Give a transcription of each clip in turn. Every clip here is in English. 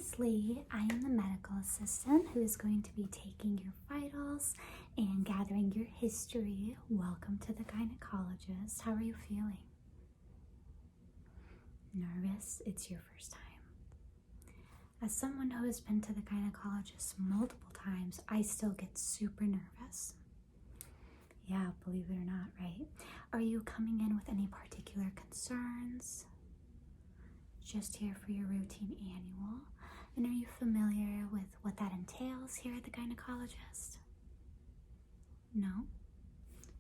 is Lee. I am the medical assistant who is going to be taking your vitals and gathering your history. Welcome to the gynecologist. How are you feeling? Nervous? It's your first time. As someone who has been to the gynecologist multiple times, I still get super nervous. Yeah, believe it or not, right? Are you coming in with any particular concerns? Just here for your routine annual? And are you familiar with what that entails here at the gynecologist? No?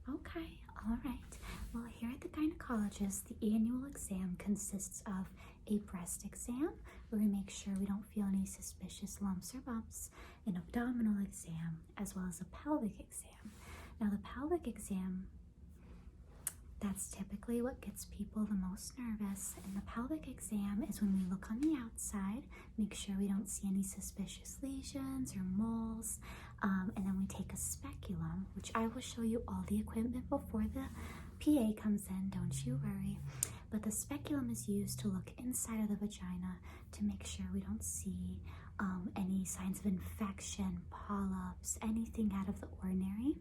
Okay, all right. Well, here at the gynecologist, the annual exam consists of a breast exam, where we make sure we don't feel any suspicious lumps or bumps, an abdominal exam, as well as a pelvic exam. Now, the pelvic exam, that's typically what gets people the most nervous. And the pelvic exam is when we look on the outside, make sure we don't see any suspicious lesions or moles, and then we take a speculum, which I will show you all the equipment before the PA comes in, don't you worry. But the speculum is used to look inside of the vagina to make sure we don't see any signs of infection, polyps, anything out of the ordinary.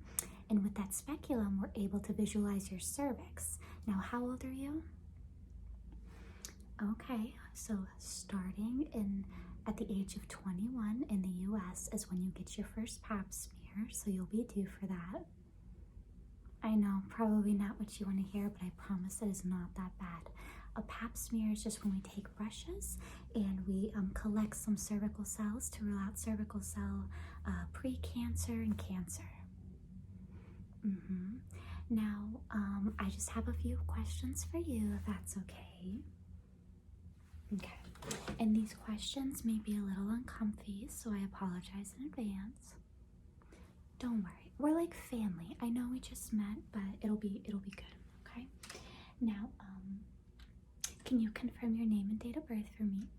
And with that speculum, we're able to visualize your cervix. Now, how old are you? Okay, so starting at the age of 21 in the US is when you get your first Pap Smear, so you'll be due for that. I know, probably not what you want to hear, but I promise it is not that bad. A Pap Smear is just when we take brushes and we collect some cervical cells to rule out cervical cell pre-cancer and cancer. Now, I just have a few questions for you, if that's okay. Okay, and these questions may be a little uncomfy, so I apologize in advance. Don't worry, we're like family. I know we just met, but it'll be good, okay? Now, can you confirm your name and date of birth for me?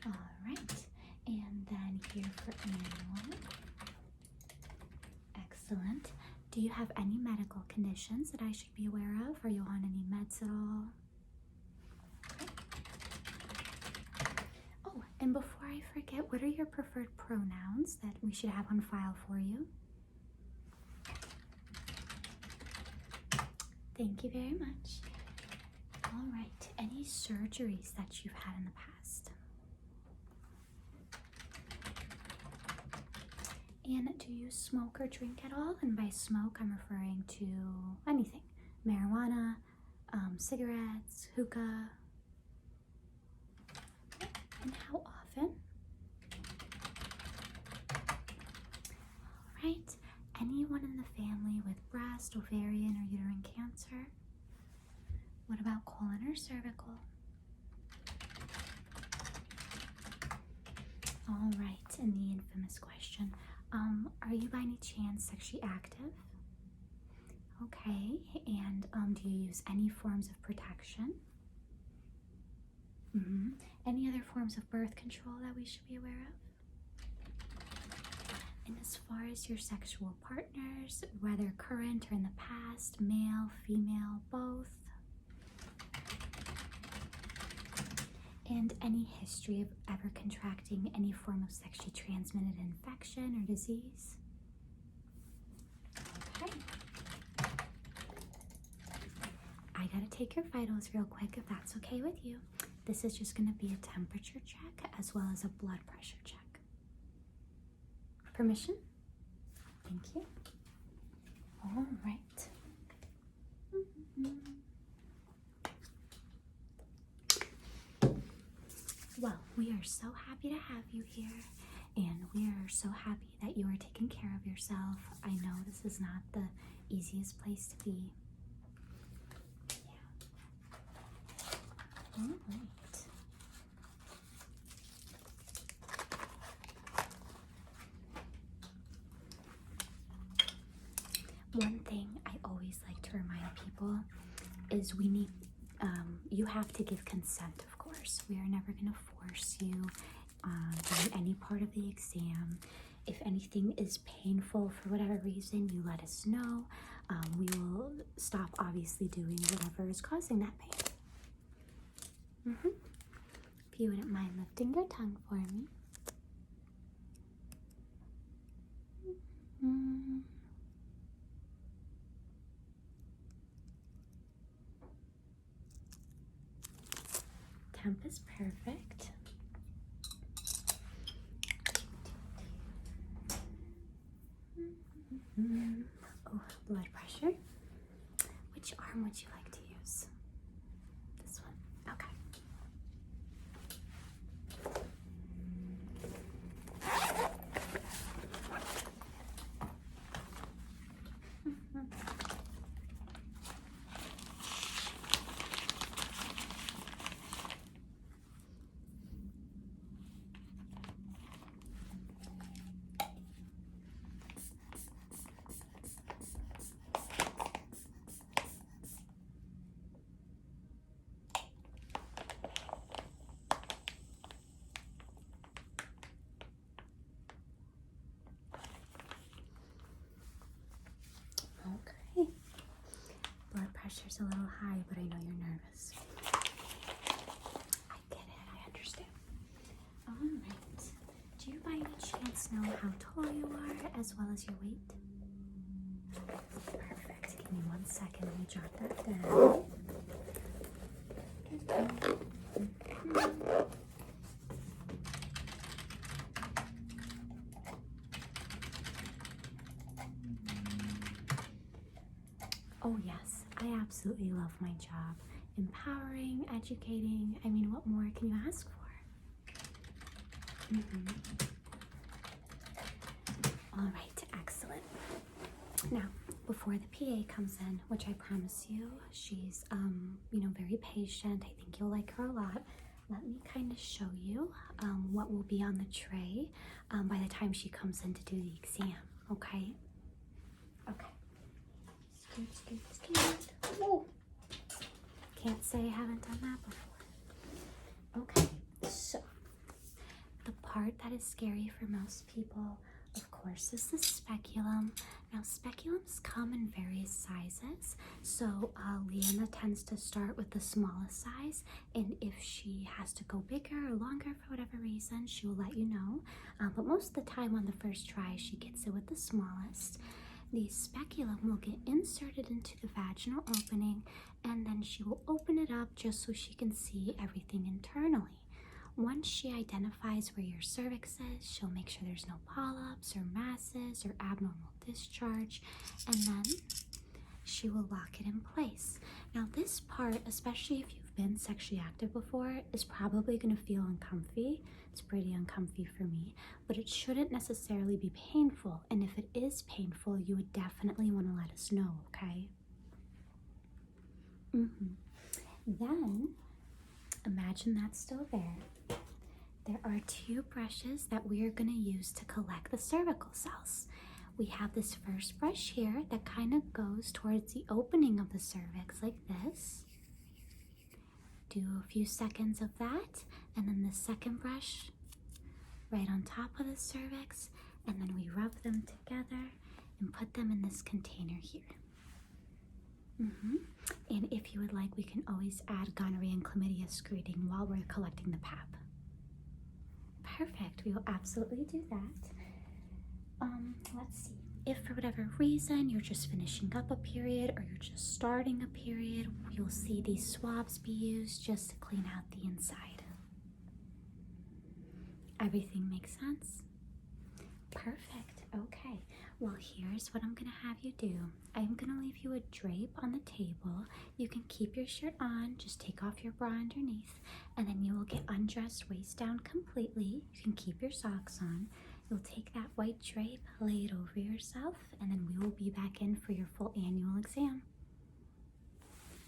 All right, and then here for annual. Excellent. Do you have any medical conditions that I should be aware of? Are you on any meds at all? Okay. Oh, and before I forget, what are your preferred pronouns that we should have on file for you? Thank you very much. All right, any surgeries that you've had in the past? And do you smoke or drink at all? And by smoke, I'm referring to anything. Marijuana, cigarettes, hookah. And how often? All right. Anyone in the family with breast, ovarian, or uterine cancer? What about colon or cervical? All right, and the infamous question. Are you by any chance sexually active? Okay, and do you use any forms of protection? Any other forms of birth control that we should be aware of? And as far as your sexual partners, whether current or in the past, male, female, both? And any history of ever contracting any form of sexually transmitted infection or disease? Okay. I gotta take your vitals real quick if that's okay with you. This is just gonna be a temperature check as well as a blood pressure check. Permission? Thank you. All right. Well, we are so happy to have you here, and we are so happy that you are taking care of yourself. I know this is not the easiest place to be. Yeah. All right. One thing I always like to remind people is you have to give consent, of course. We are never going to force you do any part of the exam. If anything is painful for whatever reason, you let us know. We will stop obviously doing whatever is causing that pain. if you wouldn't mind lifting your tongue for me. Temp is perfect. Oh, blood pressure. Which arm would you like to use? This one. Okay. Okay. Blood pressure's a little high, but I know you're nervous. I get it. I understand. All right. Do you by any chance know how tall you are as well as your weight? Perfect. Give me 1 second. Let me jot that down. Oh yes, I absolutely love my job. Empowering, educating. I mean, what more can you ask for? All right, excellent. Now, before the PA comes in, which I promise you, she's, very patient. I think you'll like her a lot. Let me kind of show you what will be on the tray by the time she comes in to do the exam, okay? Okay. Scoot. Whoa. Can't say I haven't done that before. Okay, so the part that is scary for most people, of course, is the speculum. Now, speculums come in various sizes, so Leanna tends to start with the smallest size, and if she has to go bigger or longer for whatever reason, she will let you know. But most of the time on the first try, she gets it with the smallest. The speculum will get inserted into the vaginal opening, and then she will open it up just so she can see everything internally. Once she identifies where your cervix is, she'll make sure there's no polyps or masses or abnormal discharge, and then she will lock it in place. Now this part, especially if you've been sexually active before, is probably going to feel uncomfy. It's pretty uncomfy for me, but it shouldn't necessarily be painful, and if it is painful, you would definitely want to let us know, okay? Then, imagine that's still there. There are 2 brushes that we are going to use to collect the cervical cells. We have this first brush here that kind of goes towards the opening of the cervix like this. Do a few seconds of that, and then the second brush right on top of the cervix, and then we rub them together and put them in this container here. And if you would like, we can always add gonorrhea and chlamydia screening while we're collecting the pap. Perfect, we will absolutely do that. Let's see. If for whatever reason you're just finishing up a period or you're just starting a period, you'll see these swabs be used just to clean out the inside. Everything makes sense? Perfect. Okay. Well, here's what I'm going to have you do. I'm going to leave you a drape on the table. You can keep your shirt on, just take off your bra underneath, and then you will get undressed waist down completely. You can keep your socks on. You'll take that white drape, lay it over yourself, and then we will be back in for your full annual exam.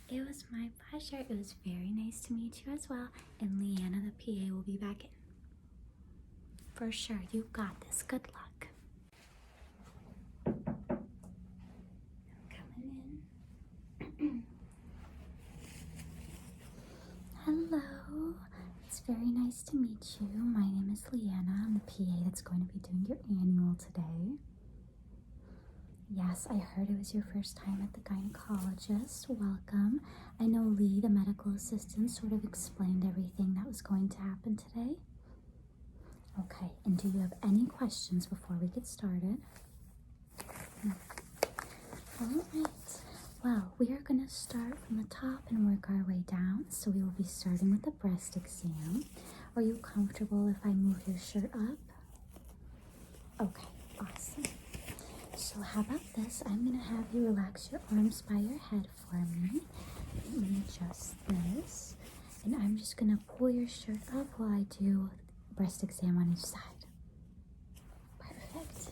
It was my pleasure. It was very nice to meet you as well, and Leanna, the PA, will be back in. For sure, you got this. Good luck. Coming in. Hello. It's very nice to meet you. My name is Leanna. I'm the PA that's going to be doing your annual today. Yes, I heard it was your first time at the gynecologist. Welcome. I know Lee, the medical assistant, sort of explained everything that was going to happen today. Okay, and do you have any questions before we get started? No. All right. Well, we are going to start from the top and work our way down. So we will be starting with the breast exam. Are you comfortable if I move your shirt up? Okay, awesome. So how about this? I'm going to have you relax your arms by your head for me. Let me adjust this. And I'm just going to pull your shirt up while I do breast exam on each side. Perfect.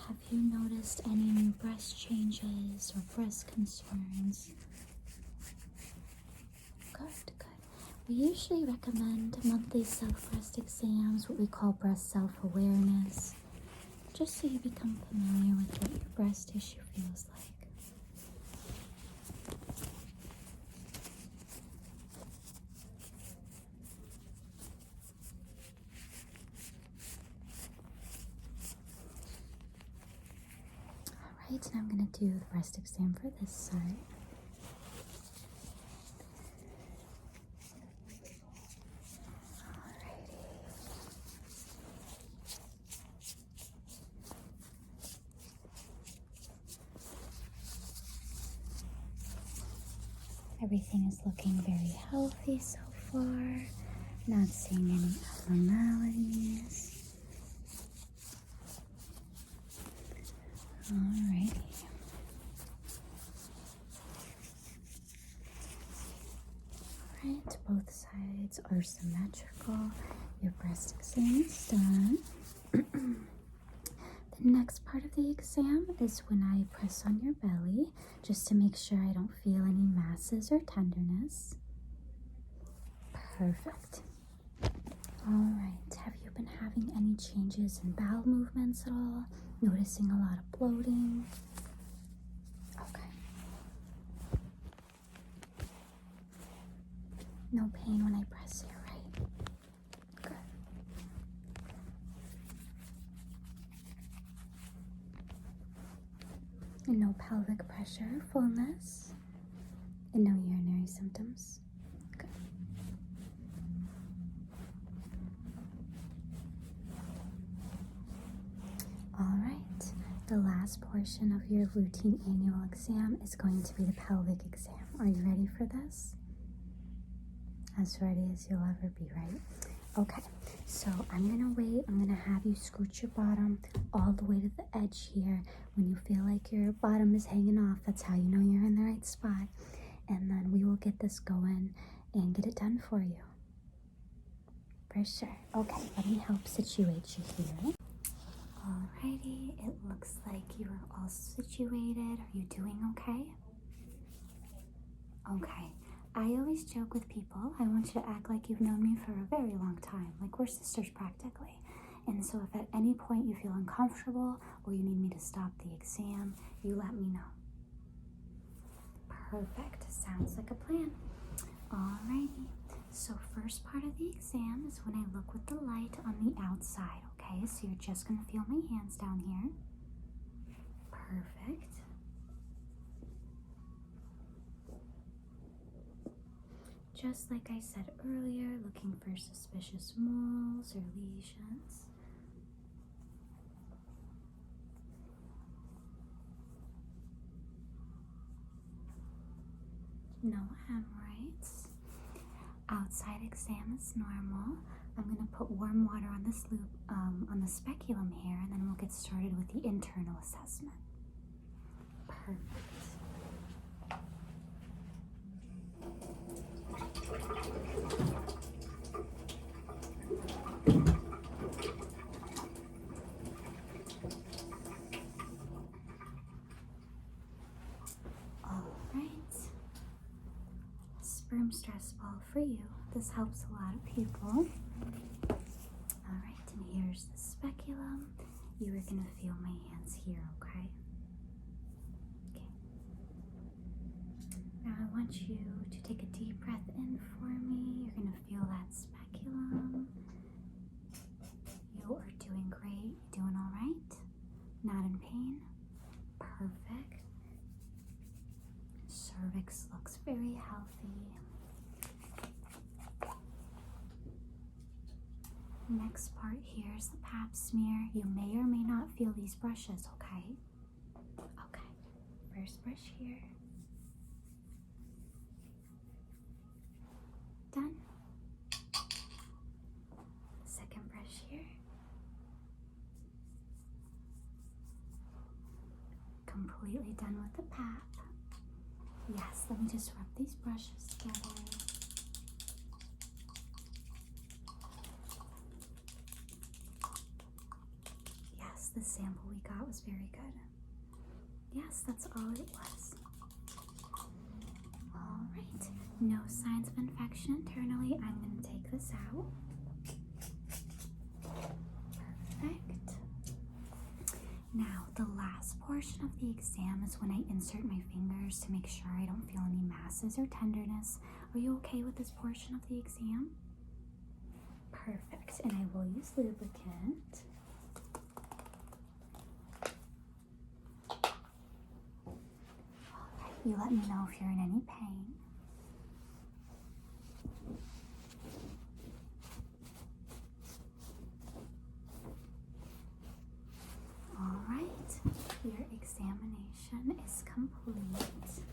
Have you noticed any new breast changes or breast concerns? Good, good. We usually recommend monthly self-breast exams, what we call breast self-awareness, just so you become familiar with what your breast tissue feels like. All right, and I'm going to do the breast exam for this side. Everything is looking very healthy so far. Not seeing any abnormalities. Alrighty. Alright, both sides are symmetrical. Your breast exam is done. The next part of the exam is when I press on your belly, just to make sure I don't feel any masses or tenderness. Perfect. All right, have you been having any changes in bowel movements at all? Noticing a lot of bloating? Okay. No pain when I press here, right? Good. And no pelvic pressure, fullness, and no urinary symptoms. Good. All right, the last portion of your routine annual exam is going to be the pelvic exam. Are you ready for this? As ready as you'll ever be, right? Okay, so I'm gonna wait. I'm gonna have you scoot your bottom all the way to the edge here. When you feel like your bottom is hanging off, that's how you know you're in the right spot. And then we will get this going and get it done for you. For sure. Okay, let me help situate you here. Alrighty, it looks like you are all situated. Are you doing okay? Okay. I always joke with people, I want you to act like you've known me for a very long time, like we're sisters practically. And so if at any point you feel uncomfortable or you need me to stop the exam, you let me know. Perfect, sounds like a plan. Alrighty, so first part of the exam is when I look with the light on the outside, okay? So you're just gonna feel my hands down here. Perfect. Just like I said earlier, looking for suspicious moles or lesions. No hemorrhoids. Outside exam is normal. I'm going to put warm water on this loop, on the speculum here, and then we'll get started with the internal assessment. Perfect. Sperm stress ball for you. This helps a lot of people. Alright, and here's the speculum. You are going to feel my hands here, okay? Okay. Now I want you to take a deep breath in for me. You're going to feel that speculum. You are doing doing great. You doing all right? Not in pain? Perfect. Cervix looks very healthy. Next part here is the Pap smear. You may or may not feel these brushes, okay? Okay. First brush here. Done. Second brush here. Completely done with the Pap. Yes, let me just rub these brushes together. Yes, the sample we got was very good. Yes, that's all it was. All right, no signs of infection internally. I'm going to take this out. Perfect. Now, the last portion of the exam is when I insert my fingers to make sure I don't feel any masses or tenderness. Are you okay with this portion of the exam? Perfect, and I will use lubricant. Alright, you let me know if you're in any pain. Alright, your examination is complete.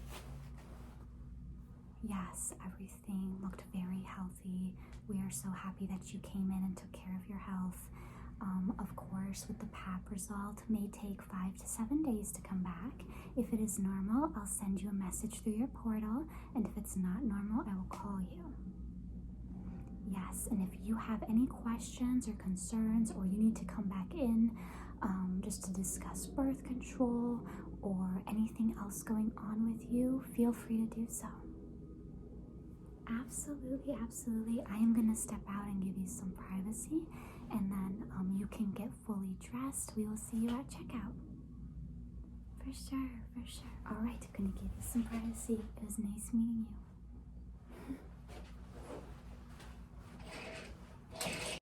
Yes, everything looked very healthy. We are so happy that you came in and took care of your health. Of course, with the Pap result, may take 5 to 7 days to come back. If it is normal, I'll send you a message through your portal, and if it's not normal, I will call you. Yes, and if you have any questions or concerns, or you need to come back in just to discuss birth control or anything else going on with you, feel free to do so. Absolutely, absolutely. I am going to step out and give you some privacy, and then you can get fully dressed. We will see you at checkout. For sure, for sure. All right, I'm going to give you some privacy. It was nice meeting you.